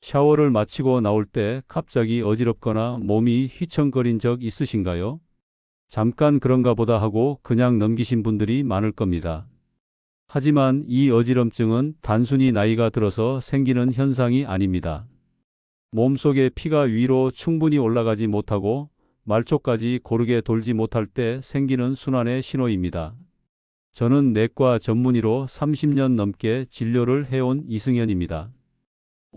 샤워를 마치고 나올 때 갑자기 어지럽거나 몸이 휘청거린 적 있으신가요? 잠깐 그런가 보다 하고 그냥 넘기신 분들이 많을 겁니다. 하지만 이 어지럼증은 단순히 나이가 들어서 생기는 현상이 아닙니다. 몸속에 피가 위로 충분히 올라가지 못하고 말초까지 고르게 돌지 못할 때 생기는 순환의 신호입니다. 저는 내과 전문의로 30년 넘게 진료를 해온 이승현입니다.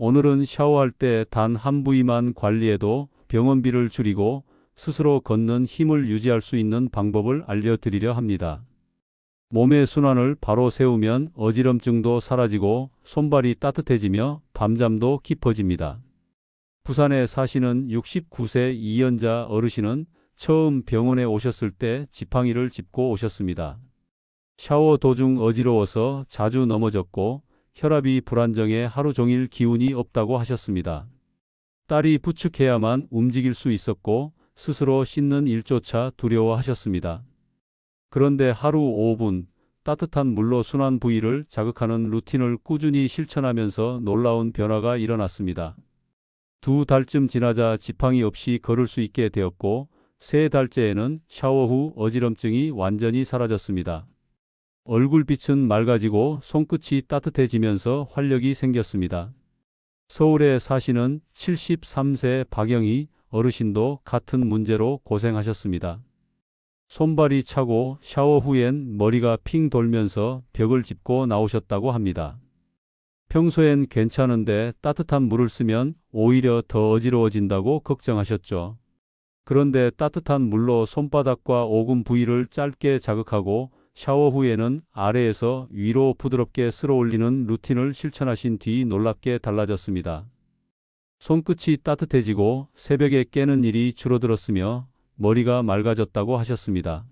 오늘은 샤워할 때 단 한 부위만 관리해도 병원비를 줄이고 스스로 걷는 힘을 유지할 수 있는 방법을 알려드리려 합니다. 몸의 순환을 바로 세우면 어지럼증도 사라지고 손발이 따뜻해지며 밤잠도 깊어집니다. 부산에 사시는 69세 이연자 어르신은 처음 병원에 오셨을 때 지팡이를 짚고 오셨습니다. 샤워 도중 어지러워서 자주 넘어졌고 혈압이 불안정해 하루 종일 기운이 없다고 하셨습니다. 딸이 부축해야만 움직일 수 있었고 스스로 씻는 일조차 두려워하셨습니다. 그런데 하루 5분 따뜻한 물로 순환 부위를 자극하는 루틴을 꾸준히 실천하면서 놀라운 변화가 일어났습니다. 2달쯤 지나자 지팡이 없이 걸을 수 있게 되었고 3달째에는 샤워 후 어지럼증이 완전히 사라졌습니다. 얼굴빛은 맑아지고 손끝이 따뜻해지면서 활력이 생겼습니다. 서울에 사시는 73세 박영희 어르신도 같은 문제로 고생하셨습니다. 손발이 차고 샤워 후엔 머리가 핑 돌면서 벽을 짚고 나오셨다고 합니다. 평소엔 괜찮은데 따뜻한 물을 쓰면 오히려 더 어지러워진다고 걱정하셨죠. 그런데 따뜻한 물로 손바닥과 오금 부위를 짧게 자극하고 샤워 후에는 아래에서 위로 부드럽게 쓸어 올리는 루틴을 실천하신 뒤 놀랍게 달라졌습니다. 손끝이 따뜻해지고 새벽에 깨는 일이 줄어들었으며 머리가 맑아졌다고 하셨습니다.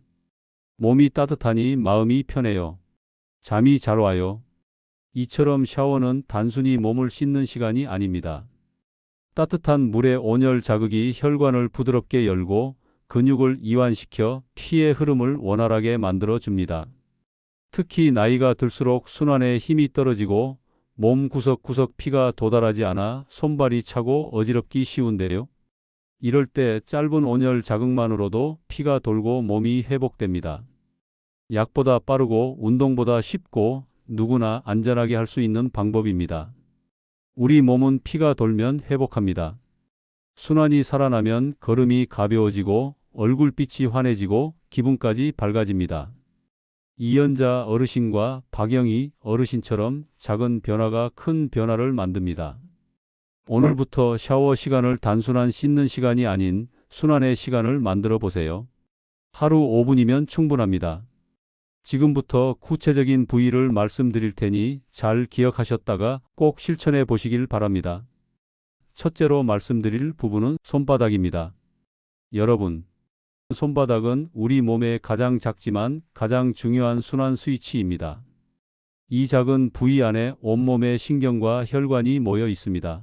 몸이 따뜻하니 마음이 편해요. 잠이 잘 와요. 이처럼 샤워는 단순히 몸을 씻는 시간이 아닙니다. 따뜻한 물의 온열 자극이 혈관을 부드럽게 열고 근육을 이완시켜 피의 흐름을 원활하게 만들어 줍니다. 특히 나이가 들수록 순환에 힘이 떨어지고 몸 구석구석 피가 도달하지 않아 손발이 차고 어지럽기 쉬운데요. 이럴 때 짧은 온열 자극만으로도 피가 돌고 몸이 회복됩니다. 약보다 빠르고 운동보다 쉽고 누구나 안전하게 할 수 있는 방법입니다. 우리 몸은 피가 돌면 회복합니다. 순환이 살아나면 걸음이 가벼워지고 얼굴빛이 환해지고 기분까지 밝아집니다. 이연자 어르신과 박영희 어르신처럼 작은 변화가 큰 변화를 만듭니다. 오늘부터 샤워 시간을 단순한 씻는 시간이 아닌 순환의 시간을 만들어 보세요. 하루 5분이면 충분합니다. 지금부터 구체적인 부위를 말씀드릴 테니 잘 기억하셨다가 꼭 실천해 보시길 바랍니다. 첫째로 말씀드릴 부분은 손바닥입니다. 여러분, 손바닥은 우리 몸의 가장 작지만 가장 중요한 순환 스위치입니다. 이 작은 부위 안에 온몸의 신경과 혈관이 모여 있습니다.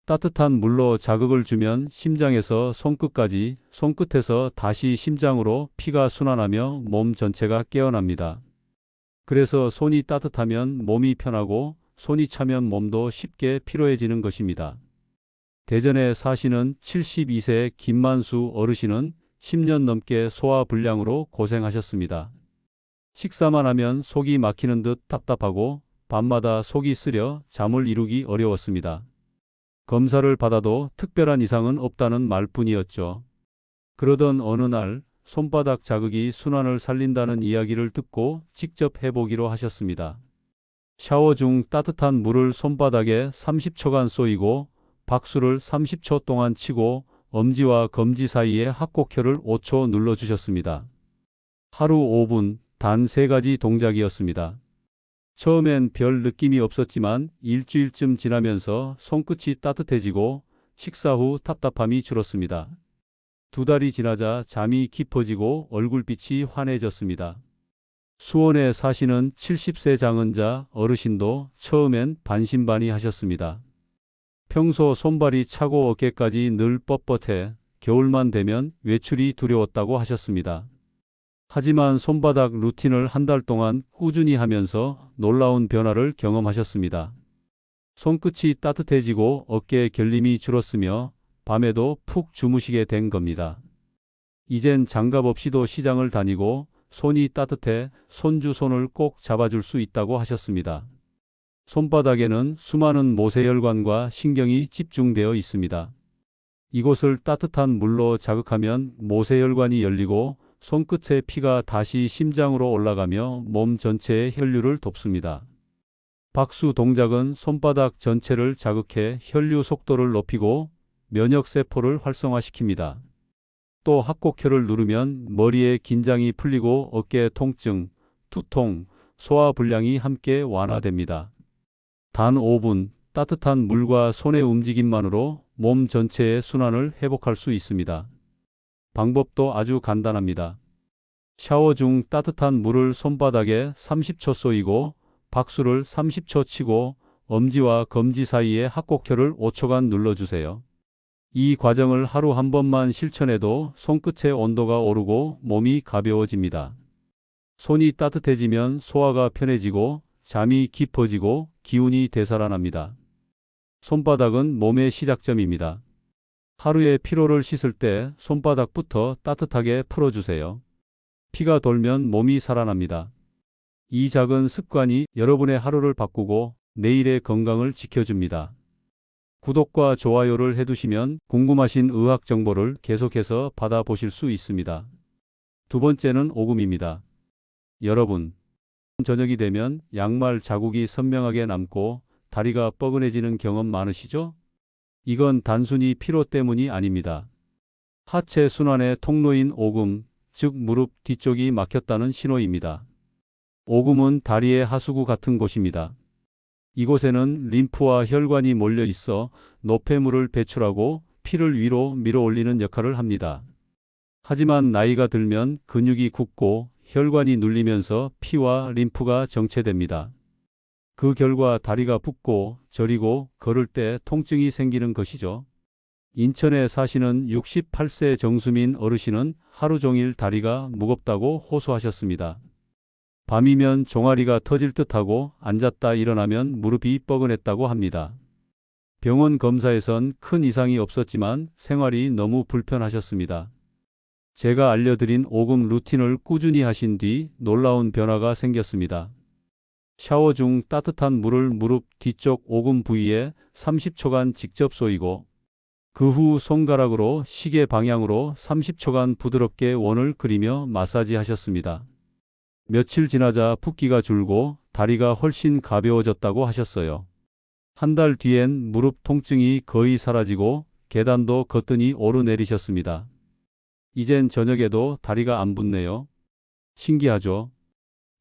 따뜻한 물로 자극을 주면 심장에서 손끝까지, 손끝에서 다시 심장으로 피가 순환하며 몸 전체가 깨어납니다. 그래서 손이 따뜻하면 몸이 편하고 손이 차면 몸도 쉽게 피로해지는 것입니다. 대전에 사시는 72세 김만수 어르신은 10년 넘게 소화불량으로 고생하셨습니다. 식사만 하면 속이 막히는 듯 답답하고 밤마다 속이 쓰려 잠을 이루기 어려웠습니다. 검사를 받아도 특별한 이상은 없다는 말뿐이었죠. 그러던 어느 날 손바닥 자극이 순환을 살린다는 이야기를 듣고 직접 해보기로 하셨습니다. 샤워 중 따뜻한 물을 손바닥에 30초간 쏘이고 박수를 30초 동안 치고 엄지와 검지 사이에 합곡혈을 5초 눌러주셨습니다. 하루 5분, 단 3가지 동작이었습니다. 처음엔 별 느낌이 없었지만 일주일쯤 지나면서 손끝이 따뜻해지고 식사 후 답답함이 줄었습니다. 2달이 지나자 잠이 깊어지고 얼굴빛이 환해졌습니다. 수원에 사시는 70세 장은자 어르신도 처음엔 반신반의하셨습니다. 평소 손발이 차고 어깨까지 늘 뻣뻣해 겨울만 되면 외출이 두려웠다고 하셨습니다. 하지만 손바닥 루틴을 한 달 동안 꾸준히 하면서 놀라운 변화를 경험하셨습니다. 손끝이 따뜻해지고 어깨 결림이 줄었으며 밤에도 푹 주무시게 된 겁니다. 이젠 장갑 없이도 시장을 다니고 손이 따뜻해 손주 손을 꼭 잡아줄 수 있다고 하셨습니다. 손바닥에는 수많은 모세혈관과 신경이 집중되어 있습니다. 이곳을 따뜻한 물로 자극하면 모세혈관이 열리고 손끝의 피가 다시 심장으로 올라가며 몸 전체의 혈류를 돕습니다. 박수 동작은 손바닥 전체를 자극해 혈류 속도를 높이고 면역세포를 활성화시킵니다. 또 합곡혈을 누르면 머리의 긴장이 풀리고 어깨 통증, 두통, 소화불량이 함께 완화됩니다. 단 5분 따뜻한 물과 손의 움직임만으로 몸 전체의 순환을 회복할 수 있습니다. 방법도 아주 간단합니다. 샤워 중 따뜻한 물을 손바닥에 30초 쏘이고 박수를 30초 치고 엄지와 검지 사이에 합곡혈을 5초간 눌러주세요. 이 과정을 하루 한 번만 실천해도 손끝의 온도가 오르고 몸이 가벼워집니다. 손이 따뜻해지면 소화가 편해지고 잠이 깊어지고 기운이 되살아납니다. 손바닥은 몸의 시작점입니다. 하루의 피로를 씻을 때 손바닥부터 따뜻하게 풀어주세요. 피가 돌면 몸이 살아납니다. 이 작은 습관이 여러분의 하루를 바꾸고 내일의 건강을 지켜줍니다. 구독과 좋아요를 해두시면 궁금하신 의학 정보를 계속해서 받아보실 수 있습니다. 두 번째는 오금입니다. 여러분, 저녁이 되면 양말 자국이 선명하게 남고 다리가 뻐근해지는 경험 많으시죠? 이건 단순히 피로 때문이 아닙니다. 하체 순환의 통로인 오금, 즉 무릎 뒤쪽이 막혔다는 신호입니다. 오금은 다리의 하수구 같은 곳입니다. 이곳에는 림프와 혈관이 몰려 있어 노폐물을 배출하고 피를 위로 밀어 올리는 역할을 합니다. 하지만 나이가 들면 근육이 굳고 혈관이 눌리면서 피와 림프가 정체됩니다. 그 결과 다리가 붓고 저리고 걸을 때 통증이 생기는 것이죠. 인천에 사시는 68세 정수민 어르신은 하루 종일 다리가 무겁다고 호소하셨습니다. 밤이면 종아리가 터질 듯하고 앉았다 일어나면 무릎이 뻐근했다고 합니다. 병원 검사에선 큰 이상이 없었지만 생활이 너무 불편하셨습니다. 제가 알려드린 오금 루틴을 꾸준히 하신 뒤 놀라운 변화가 생겼습니다. 샤워 중 따뜻한 물을 무릎 뒤쪽 오금 부위에 30초간 직접 쏘이고 그 후 손가락으로 시계 방향으로 30초간 부드럽게 원을 그리며 마사지 하셨습니다. 며칠 지나자 붓기가 줄고 다리가 훨씬 가벼워졌다고 하셨어요. 한 달 뒤엔 무릎 통증이 거의 사라지고 계단도 거뜬히 오르내리셨습니다. 이젠 저녁에도 다리가 안 붓네요. 신기하죠?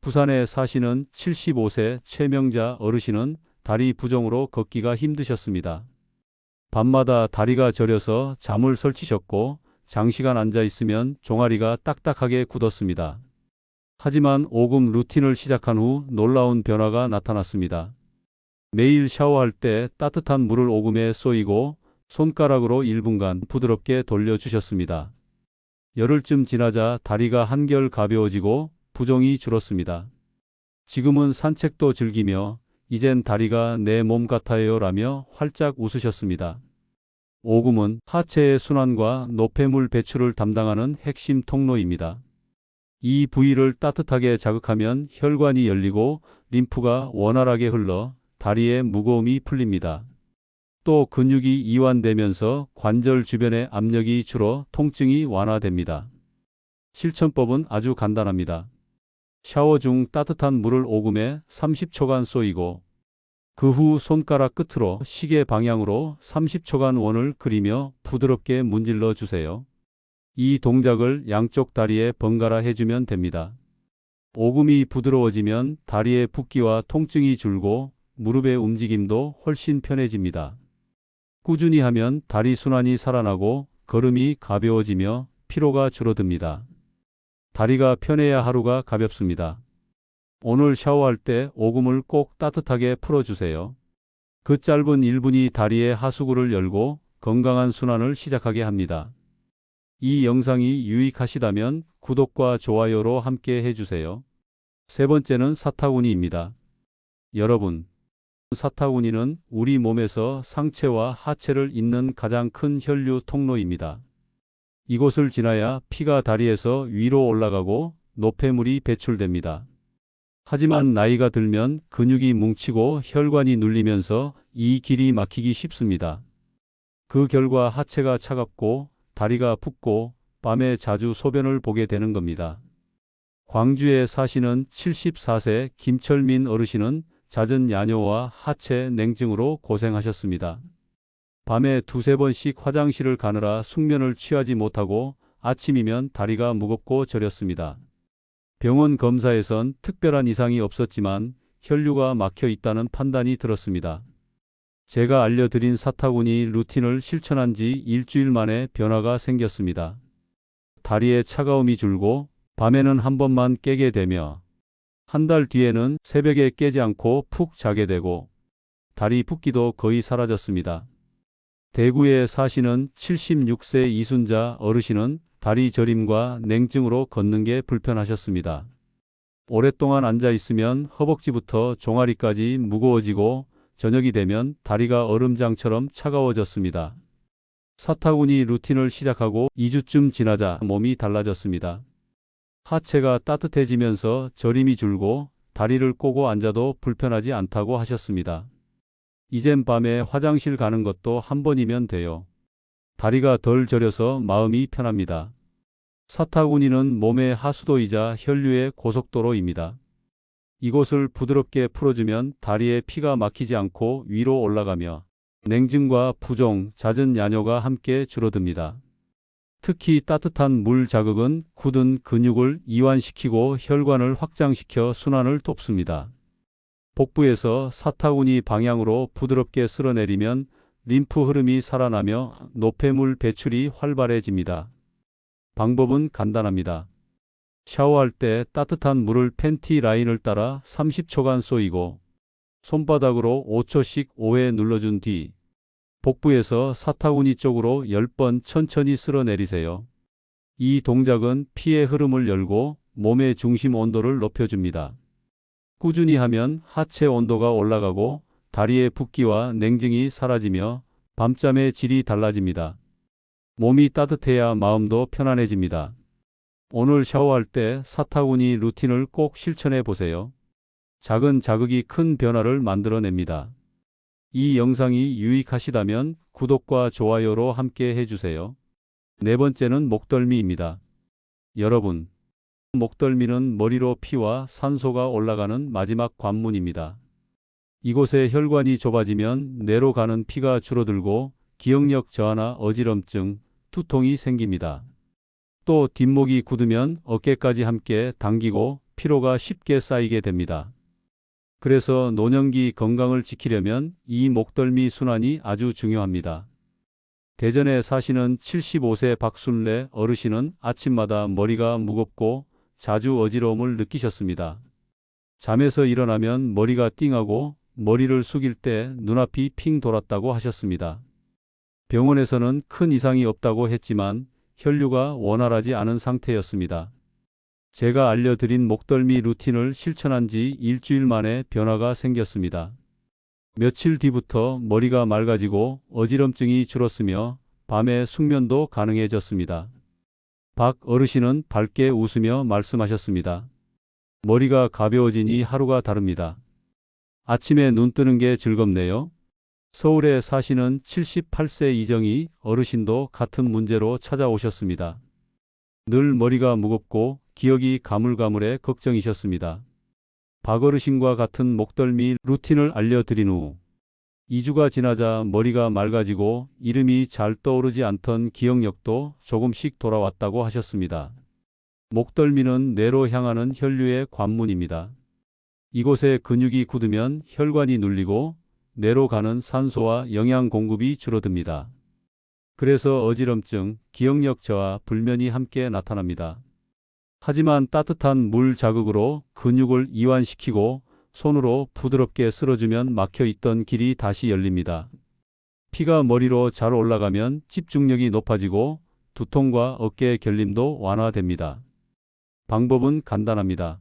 부산에 사시는 75세 최명자 어르신은 다리 부종으로 걷기가 힘드셨습니다. 밤마다 다리가 저려서 잠을 설치셨고 장시간 앉아 있으면 종아리가 딱딱하게 굳었습니다. 하지만 오금 루틴을 시작한 후 놀라운 변화가 나타났습니다. 매일 샤워할 때 따뜻한 물을 오금에 쏘이고 손가락으로 1분간 부드럽게 돌려주셨습니다. 열흘쯤 지나자 다리가 한결 가벼워지고 부종이 줄었습니다. 지금은 산책도 즐기며 이젠 다리가 내 몸 같아요 라며 활짝 웃으셨습니다. 오금은 하체의 순환과 노폐물 배출을 담당하는 핵심 통로입니다. 이 부위를 따뜻하게 자극하면 혈관이 열리고 림프가 원활하게 흘러 다리의 무거움이 풀립니다. 또 근육이 이완되면서 관절 주변의 압력이 줄어 통증이 완화됩니다. 실천법은 아주 간단합니다. 샤워 중 따뜻한 물을 오금에 30초간 쏘이고 그 후 손가락 끝으로 시계 방향으로 30초간 원을 그리며 부드럽게 문질러 주세요. 이 동작을 양쪽 다리에 번갈아 해주면 됩니다. 오금이 부드러워지면 다리의 붓기와 통증이 줄고 무릎의 움직임도 훨씬 편해집니다. 꾸준히 하면 다리 순환이 살아나고 걸음이 가벼워지며 피로가 줄어듭니다. 다리가 편해야 하루가 가볍습니다. 오늘 샤워할 때 오금을 꼭 따뜻하게 풀어주세요. 그 짧은 1분이 다리의 하수구를 열고 건강한 순환을 시작하게 합니다. 이 영상이 유익하시다면 구독과 좋아요로 함께 해주세요. 세 번째는 사타구니입니다. 여러분, 사타구니는 우리 몸에서 상체와 하체를 잇는 가장 큰 혈류 통로입니다. 이곳을 지나야 피가 다리에서 위로 올라가고 노폐물이 배출됩니다. 하지만 나이가 들면 근육이 뭉치고 혈관이 눌리면서 이 길이 막히기 쉽습니다. 그 결과 하체가 차갑고 다리가 붓고 밤에 자주 소변을 보게 되는 겁니다. 광주에 사시는 74세 김철민 어르신은 잦은 야뇨와 하체 냉증으로 고생하셨습니다. 밤에 두세 번씩 화장실을 가느라 숙면을 취하지 못하고 아침이면 다리가 무겁고 저렸습니다. 병원 검사에선 특별한 이상이 없었지만 혈류가 막혀 있다는 판단이 들었습니다. 제가 알려드린 사타구니 루틴을 실천한 지 일주일 만에 변화가 생겼습니다. 다리에 차가움이 줄고 밤에는 한 번만 깨게 되며 한 달 뒤에는 새벽에 깨지 않고 푹 자게 되고 다리 붓기도 거의 사라졌습니다. 대구에 사시는 76세 이순자 어르신은 다리 저림과 냉증으로 걷는 게 불편하셨습니다. 오랫동안 앉아 있으면 허벅지부터 종아리까지 무거워지고 저녁이 되면 다리가 얼음장처럼 차가워졌습니다. 사타구니 루틴을 시작하고 2주쯤 지나자 몸이 달라졌습니다. 하체가 따뜻해지면서 저림이 줄고 다리를 꼬고 앉아도 불편하지 않다고 하셨습니다. 이젠 밤에 화장실 가는 것도 한 번이면 돼요. 다리가 덜 저려서 마음이 편합니다. 사타구니는 몸의 하수도이자 혈류의 고속도로입니다. 이곳을 부드럽게 풀어주면 다리에 피가 막히지 않고 위로 올라가며 냉증과 부종, 잦은 야뇨가 함께 줄어듭니다. 특히 따뜻한 물 자극은 굳은 근육을 이완시키고 혈관을 확장시켜 순환을 돕습니다. 복부에서 사타구니 방향으로 부드럽게 쓸어내리면 림프 흐름이 살아나며 노폐물 배출이 활발해집니다. 방법은 간단합니다. 샤워할 때 따뜻한 물을 팬티 라인을 따라 30초간 쏘이고 손바닥으로 5초씩 5회 눌러준 뒤 복부에서 사타구니 쪽으로 10번 천천히 쓸어내리세요. 이 동작은 피의 흐름을 열고 몸의 중심 온도를 높여줍니다. 꾸준히 하면 하체 온도가 올라가고 다리의 붓기와 냉증이 사라지며 밤잠의 질이 달라집니다. 몸이 따뜻해야 마음도 편안해집니다. 오늘 샤워할 때 사타구니 루틴을 꼭 실천해 보세요. 작은 자극이 큰 변화를 만들어냅니다. 이 영상이 유익하시다면 구독과 좋아요로 함께 해주세요. 네 번째는 목덜미입니다. 여러분, 목덜미는 머리로 피와 산소가 올라가는 마지막 관문입니다. 이곳에 혈관이 좁아지면 뇌로 가는 피가 줄어들고 기억력 저하나 어지럼증, 두통이 생깁니다. 또 뒷목이 굳으면 어깨까지 함께 당기고 피로가 쉽게 쌓이게 됩니다. 그래서 노년기 건강을 지키려면 이 목덜미 순환이 아주 중요합니다. 대전에 사시는 75세 박순래 어르신은 아침마다 머리가 무겁고 자주 어지러움을 느끼셨습니다. 잠에서 일어나면 머리가 띵하고 머리를 숙일 때 눈앞이 핑 돌았다고 하셨습니다. 병원에서는 큰 이상이 없다고 했지만 혈류가 원활하지 않은 상태였습니다. 제가 알려드린 목덜미 루틴을 실천한 지 일주일 만에 변화가 생겼습니다. 며칠 뒤부터 머리가 맑아지고 어지럼증이 줄었으며 밤에 숙면도 가능해졌습니다. 박 어르신은 밝게 웃으며 말씀하셨습니다. 머리가 가벼워지니 하루가 다릅니다. 아침에 눈 뜨는 게 즐겁네요. 서울에 사시는 78세 이정희 어르신도 같은 문제로 찾아오셨습니다. 늘 머리가 무겁고 기억이 가물가물해 걱정이셨습니다. 박 어르신과 같은 목덜미 루틴을 알려드린 후 2주가 지나자 머리가 맑아지고 이름이 잘 떠오르지 않던 기억력도 조금씩 돌아왔다고 하셨습니다. 목덜미는 뇌로 향하는 혈류의 관문입니다. 이곳에 근육이 굳으면 혈관이 눌리고 뇌로 가는 산소와 영양 공급이 줄어듭니다. 그래서 어지럼증, 기억력 저하, 불면이 함께 나타납니다. 하지만 따뜻한 물 자극으로 근육을 이완시키고 손으로 부드럽게 쓸어주면 막혀있던 길이 다시 열립니다. 피가 머리로 잘 올라가면 집중력이 높아지고 두통과 어깨 결림도 완화됩니다. 방법은 간단합니다.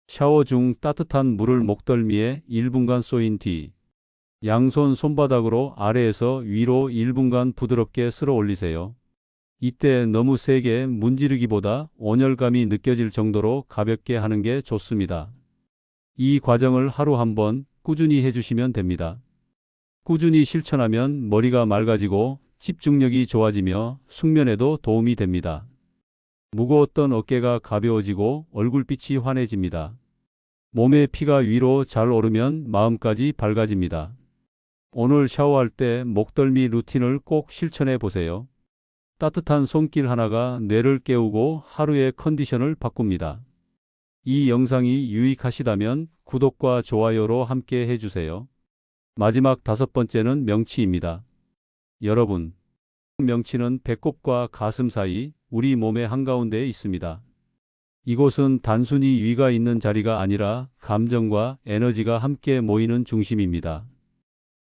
샤워 중 따뜻한 물을 목덜미에 1분간 쏘인 뒤 양손 손바닥으로 아래에서 위로 1분간 부드럽게 쓸어 올리세요. 이때 너무 세게 문지르기보다 온열감이 느껴질 정도로 가볍게 하는 게 좋습니다. 이 과정을 하루 한 번 꾸준히 해주시면 됩니다. 꾸준히 실천하면 머리가 맑아지고 집중력이 좋아지며 숙면에도 도움이 됩니다. 무거웠던 어깨가 가벼워지고 얼굴빛이 환해집니다. 몸의 피가 위로 잘 오르면 마음까지 밝아집니다. 오늘 샤워할 때 목덜미 루틴을 꼭 실천해 보세요. 따뜻한 손길 하나가 뇌를 깨우고 하루의 컨디션을 바꿉니다. 이 영상이 유익하시다면 구독과 좋아요로 함께 해주세요. 마지막 5번째는 명치입니다. 여러분, 명치는 배꼽과 가슴 사이 우리 몸의 한가운데에 있습니다. 이곳은 단순히 위가 있는 자리가 아니라 감정과 에너지가 함께 모이는 중심입니다.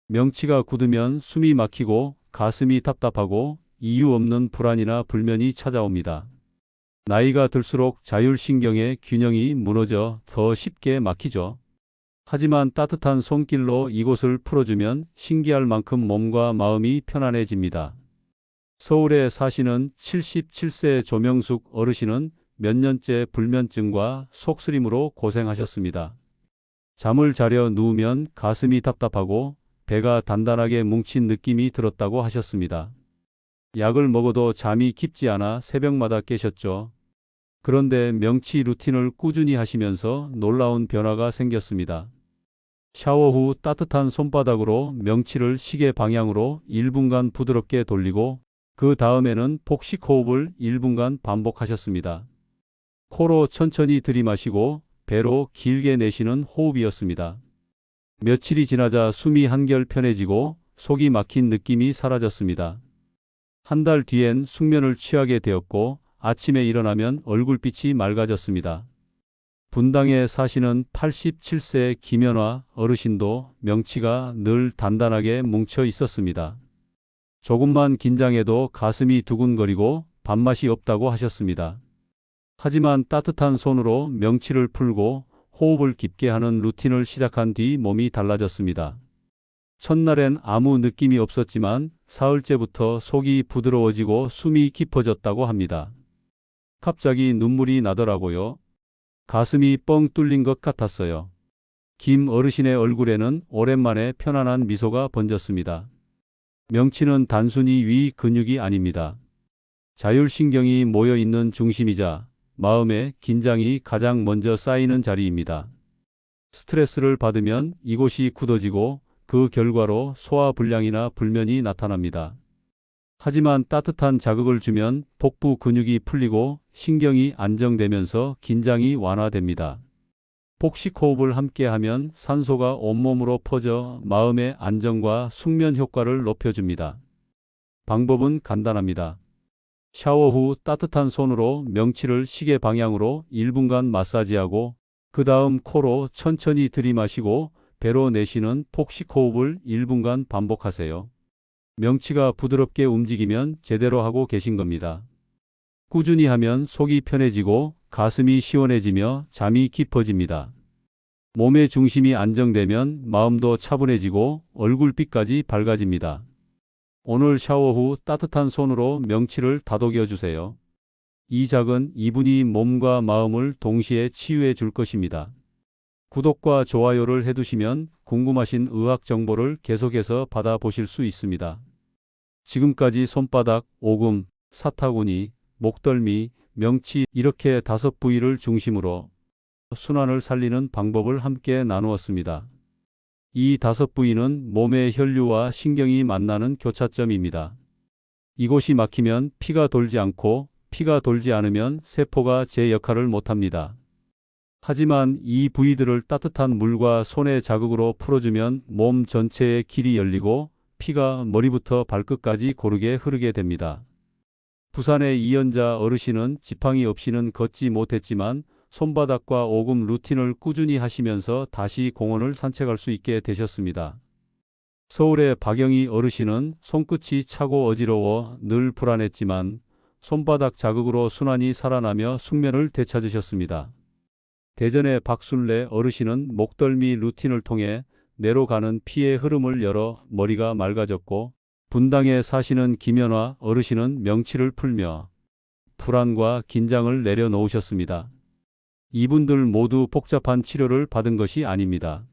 명치가 굳으면 숨이 막히고 가슴이 답답하고 이유 없는 불안이나 불면이 찾아옵니다. 나이가 들수록 자율신경의 균형이 무너져 더 쉽게 막히죠. 하지만 따뜻한 손길로 이곳을 풀어주면 신기할 만큼 몸과 마음이 편안해집니다. 서울에 사시는 77세 조명숙 어르신은 몇 년째 불면증과 속쓰림으로 고생하셨습니다. 잠을 자려 누우면 가슴이 답답하고 배가 단단하게 뭉친 느낌이 들었다고 하셨습니다. 약을 먹어도 잠이 깊지 않아 새벽마다 깨셨죠. 그런데 명치 루틴을 꾸준히 하시면서 놀라운 변화가 생겼습니다. 샤워 후 따뜻한 손바닥으로 명치를 시계 방향으로 1분간 부드럽게 돌리고 그 다음에는 복식 호흡을 1분간 반복하셨습니다. 코로 천천히 들이마시고 배로 길게 내쉬는 호흡이었습니다. 며칠이 지나자 숨이 한결 편해지고 속이 막힌 느낌이 사라졌습니다. 한 달 뒤엔 숙면을 취하게 되었고 아침에 일어나면 얼굴빛이 맑아졌습니다. 분당에 사시는 87세 김연화 어르신도 명치가 늘 단단하게 뭉쳐 있었습니다. 조금만 긴장해도 가슴이 두근거리고 밥맛이 없다고 하셨습니다. 하지만 따뜻한 손으로 명치를 풀고 호흡을 깊게 하는 루틴을 시작한 뒤 몸이 달라졌습니다. 첫날엔 아무 느낌이 없었지만 사흘째부터 속이 부드러워지고 숨이 깊어졌다고 합니다. 갑자기 눈물이 나더라고요. 가슴이 뻥 뚫린 것 같았어요. 김 어르신의 얼굴에는 오랜만에 편안한 미소가 번졌습니다. 명치는 단순히 위 근육이 아닙니다. 자율신경이 모여 있는 중심이자 마음의 긴장이 가장 먼저 쌓이는 자리입니다. 스트레스를 받으면 이곳이 굳어지고 그 결과로 소화불량이나 불면이 나타납니다. 하지만 따뜻한 자극을 주면 복부 근육이 풀리고 신경이 안정되면서 긴장이 완화됩니다. 복식 호흡을 함께 하면 산소가 온몸으로 퍼져 마음의 안정과 숙면 효과를 높여줍니다. 방법은 간단합니다. 샤워 후 따뜻한 손으로 명치를 시계 방향으로 1분간 마사지하고 그 다음 코로 천천히 들이마시고 배로 내쉬는 복식 호흡을 1분간 반복하세요. 명치가 부드럽게 움직이면 제대로 하고 계신 겁니다. 꾸준히 하면 속이 편해지고 가슴이 시원해지며 잠이 깊어집니다. 몸의 중심이 안정되면 마음도 차분해지고 얼굴빛까지 밝아집니다. 오늘 샤워 후 따뜻한 손으로 명치를 다독여 주세요. 이 작은 이분이 몸과 마음을 동시에 치유해 줄 것입니다. 구독과 좋아요를 해두시면 궁금하신 의학 정보를 계속해서 받아보실 수 있습니다. 지금까지 손바닥, 오금, 사타구니, 목덜미, 명치 이렇게 5부위를 중심으로 순환을 살리는 방법을 함께 나누었습니다. 이 5부위는 몸의 혈류와 신경이 만나는 교차점입니다. 이곳이 막히면 피가 돌지 않고 피가 돌지 않으면 세포가 제 역할을 못합니다. 하지만 이 부위들을 따뜻한 물과 손의 자극으로 풀어주면 몸 전체의 길이 열리고 피가 머리부터 발끝까지 고르게 흐르게 됩니다. 부산의 이연자 어르신은 지팡이 없이는 걷지 못했지만 손바닥과 오금 루틴을 꾸준히 하시면서 다시 공원을 산책할 수 있게 되셨습니다. 서울의 박영희 어르신은 손끝이 차고 어지러워 늘 불안했지만 손바닥 자극으로 순환이 살아나며 숙면을 되찾으셨습니다. 대전의 박순래 어르신은 목덜미 루틴을 통해 뇌로 가는 피의 흐름을 열어 머리가 맑아졌고 분당에 사시는 김연화 어르신은 명치를 풀며 불안과 긴장을 내려놓으셨습니다. 이분들 모두 복잡한 치료를 받은 것이 아닙니다.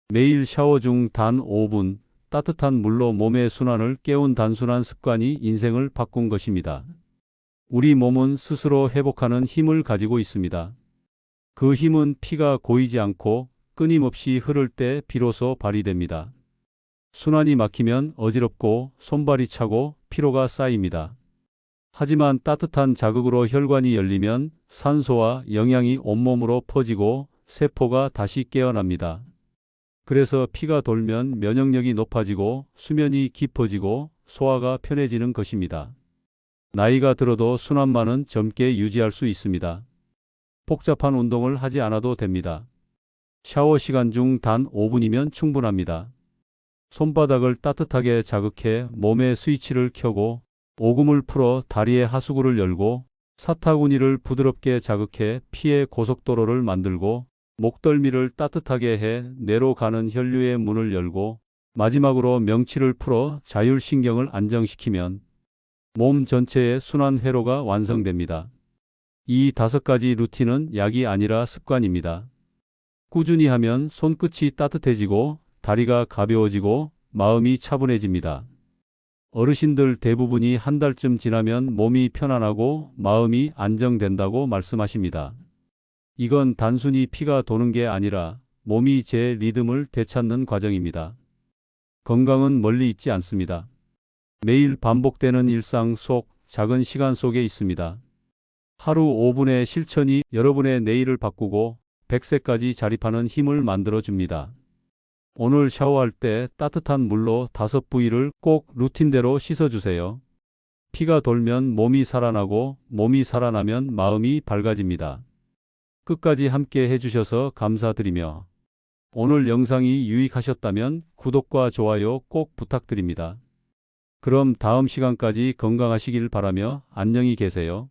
매일 샤워 중 단 5분 따뜻한 물로 몸의 순환을 깨운 단순한 습관이 인생을 바꾼 것입니다. 우리 몸은 스스로 회복하는 힘을 가지고 있습니다. 그 힘은 피가 고이지 않고 끊임없이 흐를 때 비로소 발휘됩니다. 순환이 막히면 어지럽고 손발이 차고 피로가 쌓입니다. 하지만 따뜻한 자극으로 혈관이 열리면 산소와 영양이 온몸으로 퍼지고 세포가 다시 깨어납니다. 그래서 피가 돌면 면역력이 높아지고 수면이 깊어지고 소화가 편해지는 것입니다. 나이가 들어도 순환만은 젊게 유지할 수 있습니다. 복잡한 운동을 하지 않아도 됩니다. 샤워 시간 중 단 5분이면 충분합니다. 손바닥을 따뜻하게 자극해 몸의 스위치를 켜고 오금을 풀어 다리의 하수구를 열고 사타구니를 부드럽게 자극해 피의 고속도로를 만들고 목덜미를 따뜻하게 해 뇌로 가는 혈류의 문을 열고 마지막으로 명치를 풀어 자율신경을 안정시키면 몸 전체의 순환 회로가 완성됩니다. 이 5가지 루틴은 약이 아니라 습관입니다. 꾸준히 하면 손끝이 따뜻해지고 다리가 가벼워지고 마음이 차분해집니다. 어르신들 대부분이 한 달쯤 지나면 몸이 편안하고 마음이 안정된다고 말씀하십니다. 이건 단순히 피가 도는 게 아니라 몸이 제 리듬을 되찾는 과정입니다. 건강은 멀리 있지 않습니다. 매일 반복되는 일상 속 작은 시간 속에 있습니다. 하루 5분의 실천이 여러분의 내일을 바꾸고 100세까지 자립하는 힘을 만들어줍니다. 오늘 샤워할 때 따뜻한 물로 5부위를 꼭 루틴대로 씻어주세요. 피가 돌면 몸이 살아나고 몸이 살아나면 마음이 밝아집니다. 끝까지 함께 해주셔서 감사드리며 오늘 영상이 유익하셨다면 구독과 좋아요 꼭 부탁드립니다. 그럼 다음 시간까지 건강하시길 바라며 안녕히 계세요.